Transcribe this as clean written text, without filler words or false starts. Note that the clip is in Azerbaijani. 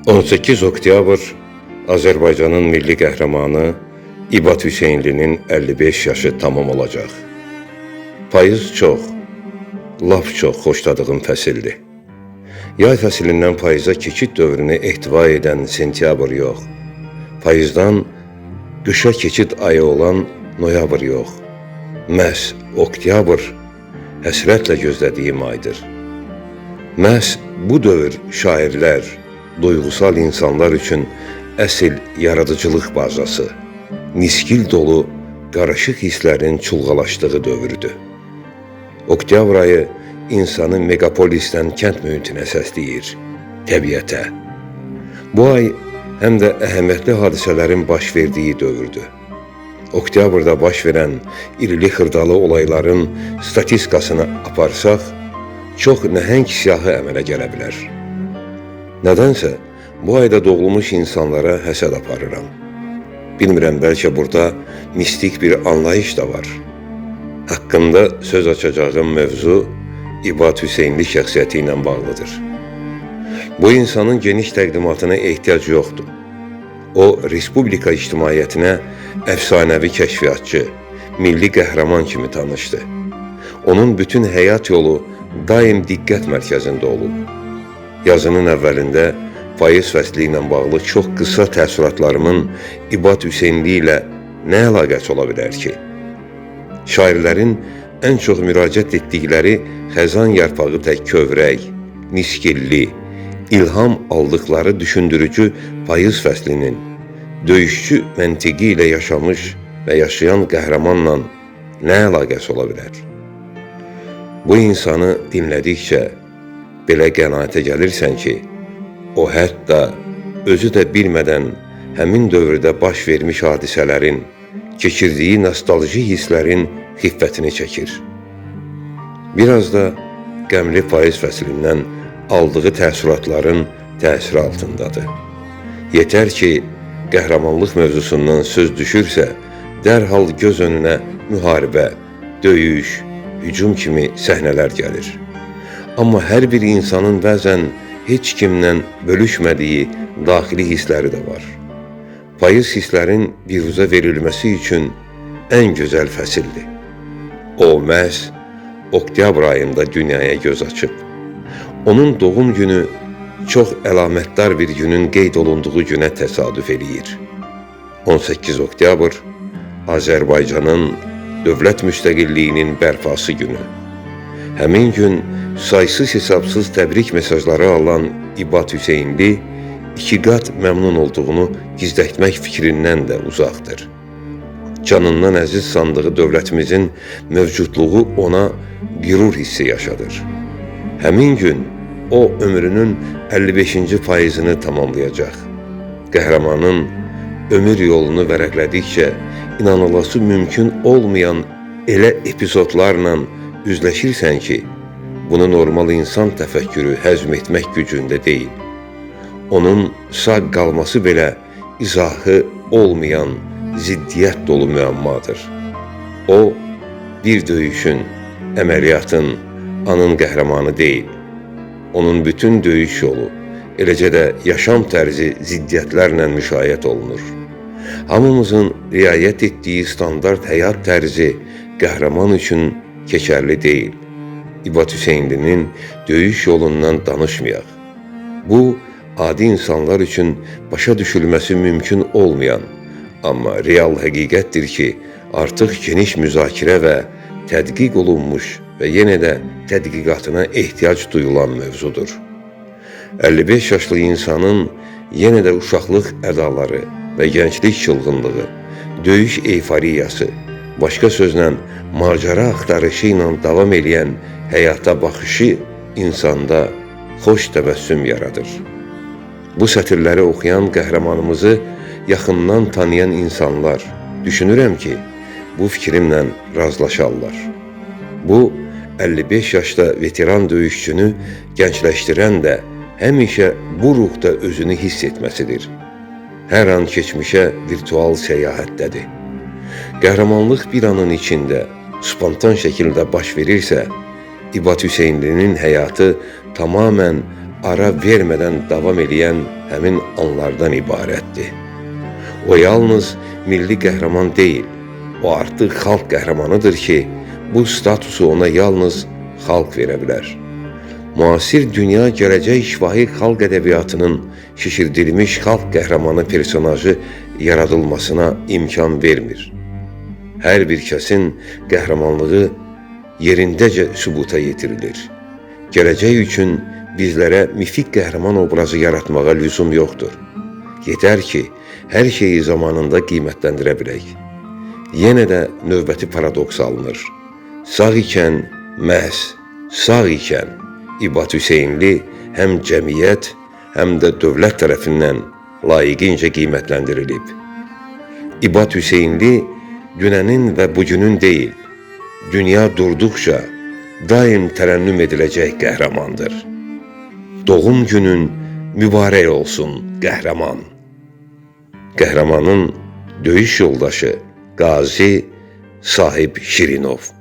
18 oktyabr Azərbaycanın milli qəhrəmanı İbad Hüseynlinin 55 yaşı tamam olacaq. Payız çox, laf çox xoşladığım fəsildir. Yay fəsilindən payıza keçid dövrünü ehtiva edən sentyabr yox, payızdan qışa keçid ayı olan noyabr yox, məhz oktyabr həsrətlə gözlədiyim aydır. Məhz bu dövr şairlər, duyğusal insanlar üçün əsl yaradıcılıq bazası, niskil dolu qarışıq hisslərin çulğalaşdığı dövrdür. Oktyabr ayı insanı megapolisdən kənd mühitinə səsləyir, təbiətə. Bu ay həm də əhəmiyyətli hadisələrin baş verdiyi dövrdür. Oktyabrda baş verən irili xırdalı olayların statistikasını aparsaq, çox nəhəng siyahı əmələ gələ bilər. Nədənsə, bu ayda doğulmuş insanlara həsəd aparıram. Bilmirəm, bəlkə burada mistik bir anlayış da var. Haqqında söz açacağım mövzu İbad Hüseynli şəxsiyyəti ilə bağlıdır. Bu insanın geniş təqdimatına ehtiyac yoxdur. O, Respublika ictimaiyyətinə əfsanəvi kəşfiyyatçı, milli qəhrəman kimi tanışdı. Onun bütün həyat yolu daim diqqət mərkəzində olub. Yazının əvvəlində payız fəsli ilə bağlı çox qısa təəssüratlarımın İbad Hüseynli ilə nə əlaqəsi ola bilər ki? Şairlərin ən çox müraciət etdikləri xəzan yarpağı tək kövrək, niskilli, ilham aldıqları düşündürücü payız fəslinin döyüşçü məntiqi ilə yaşamış və yaşayan qəhrəmanla nə əlaqəsi ola bilər? Bu insanı dinlədikcə belə qənaətə gəlirsən ki, o hətta özü də bilmədən həmin dövrdə baş vermiş hadisələrin, keçirdiyi nostalji hisslərin xiffətini çəkir. Biraz da qəmli payız fəslindən aldığı təəssüratların təsiri altındadır. Yetər ki, qəhrəmanlıq mövzusundan söz düşürsə, dərhal göz önünə müharibə, döyüş, hücum kimi səhnələr gəlir. Amma hər bir insanın bəzən heç kimlə bölüşmədiyi daxili hissləri də var. Payız hisslərin biruzə verilməsi üçün ən gözəl fəsildir. O, məhz oktyabr ayında dünyaya göz açıb. Onun doğum günü çox əlamətdar bir günün qeyd olunduğu günə təsadüf eləyir. 18 oktyabr Azərbaycanın dövlət müstəqilliyinin bərpası günü. Həmin gün saysız hesabsız təbrik mesajları alan İbad Hüseynli iki qat məmnun olduğunu gizlətmək fikrindən də uzaqdır. Canından əziz sandığı dövlətimizin mövcudluğu ona qürur hissi yaşadır. Həmin gün o ömrünün 55-ci faizini tamamlayacaq. Qəhrəmanın ömür yolunu vərəqlədikcə inanılası mümkün olmayan elə epizodlarla üzləşirsən ki, bunu normal insan təfəkkürü həzm etmək gücündə deyil. Onun sağ qalması belə izahı olmayan ziddiyyət dolu müəmmadır. O, bir döyüşün, əməliyyatın, anın qəhrəmanı deyil. Onun bütün döyüş yolu, eləcə də yaşam tərzi ziddiyyətlərlə müşayiət olunur. Hamımızın riayət etdiyi standart həyat tərzi qəhrəman üçün keçərli deyil. İbad Hüseynlinin döyüş yolundan danışmayaq. Bu, adi insanlar üçün başa düşülməsi mümkün olmayan, amma real həqiqətdir ki, artıq geniş müzakirə və tədqiq olunmuş və yenə də tədqiqatına ehtiyac duyulan mövzudur. 55 yaşlı insanın yenə də uşaqlıq ədaları və gənclik çılğınlığı, döyüş eyfariyası, başqa sözlə macəra axtarışı ilə davam edən həyata baxışı insanda xoş təbəssüm yaradır. Bu sətirləri oxuyan qəhrəmanımızı yaxından tanıyan insanlar, düşünürəm ki, bu fikrimlə razılaşarlar. Bu, 55 yaşda veteran döyüşçünü gəncləşdirən də həmişə bu ruhda özünü hiss etməsidir. Hər an keçmişə virtual səyahətdədir. Qəhrəmanlıq bir anın içində, spontan şəkildə baş verirsə, İbad Hüseynlinin həyatı tamamən ara vermədən davam edən həmin anlardan ibarətdir. O yalnız milli qəhrəman deyil, o artıq xalq qəhrəmanıdır ki, bu statusu ona yalnız xalq verə bilər. Müasir dünya gələcək şifahi xalq ədəbiyyatının şişirdilmiş xalq qəhrəmanı personajı yaradılmasına imkan vermir. Hər bir kəsin qəhrəmanlığı yerindəcə sübuta yetirilir. Gələcək üçün bizlərə mifik qəhrəman obrazı yaratmağa lüzum yoxdur. Yetər ki, hər şeyi zamanında qiymətləndirə bilək. Yenə də növbəti paradoks alınır. Sağ ikən, məhz sağ ikən İbad Hüseynli həm cəmiyyət, həm də dövlət tərəfindən layiqincə qiymətləndirilib. İbad Hüseynli dünənin və bugünün deyil, dünya durduqca daim tərənnüm ediləcək qəhrəmandır. Doğum günün mübarək olsun qəhrəman. Qəhrəmanın döyüş yoldaşı Qazi Sahib Şirinov.